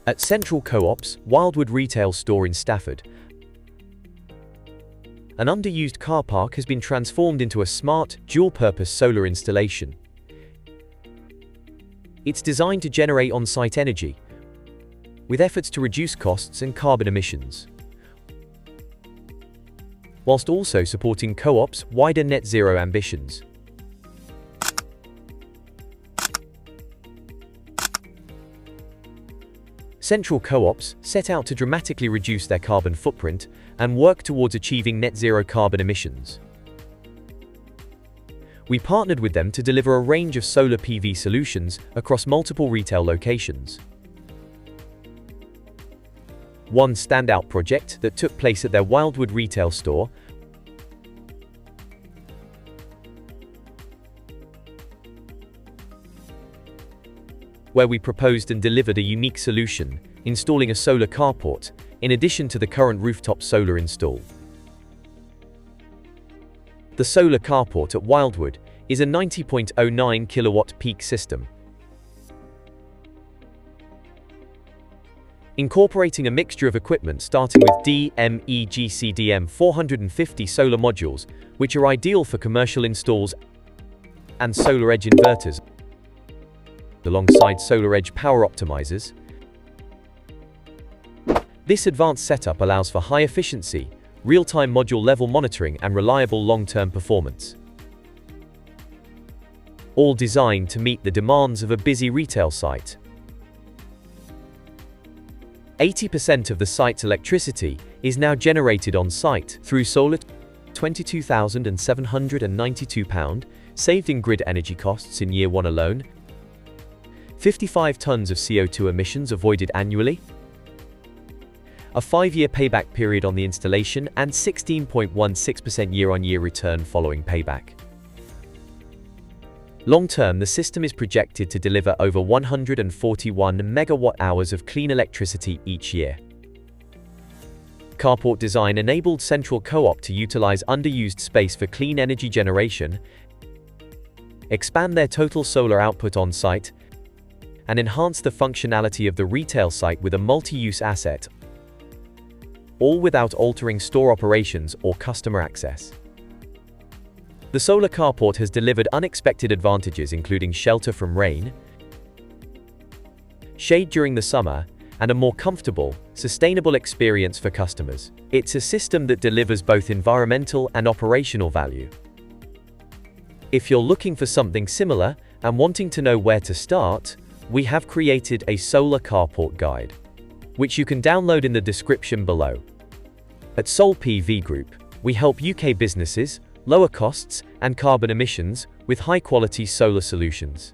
At Central Co-op's Wildwood retail store in Stafford, an underused car park has been transformed into a smart, dual-purpose solar installation. It's designed to generate on-site energy, with efforts to reduce costs and carbon emissions, whilst also supporting Co-op's wider net zero ambitions. Central Co-ops set out to dramatically reduce their carbon footprint and work towards achieving net zero carbon emissions. We partnered with them to deliver a range of solar PV solutions across multiple retail locations. One standout project that took place at their Wildwood retail store where we proposed and delivered a unique solution, installing a solar carport, in addition to the current rooftop solar install. The solar carport at Wildwood is a 90.09 kilowatt peak system, incorporating a mixture of equipment starting with DMEGCDM 450 solar modules, which are ideal for commercial installs, and SolarEdge inverters, alongside SolarEdge power optimizers. This advanced setup allows for high efficiency, real-time module-level monitoring and reliable long-term performance, all designed to meet the demands of a busy retail site. 80% of the site's electricity is now generated on-site through solar. £22,792 saved in grid energy costs in year one alone, 55 tons of CO2 emissions avoided annually, a 5-year payback period on the installation, and 16.16% year-on-year return following payback. Long-term, the system is projected to deliver over 141 megawatt-hours of clean electricity each year. Carport design enabled Central Co-op to utilize underused space for clean energy generation, expand their total solar output on-site, and enhance the functionality of the retail site with a multi-use asset, all without altering store operations or customer access. The solar carport has delivered unexpected advantages, including shelter from rain, shade during the summer, and a more comfortable, sustainable experience for customers. It's a system that delivers both environmental and operational value. If you're looking for something similar and wanting to know where to start, we have created a solar carport guide, which you can download in the description below. At Sol PV Group, we help UK businesses lower costs and carbon emissions with high-quality solar solutions.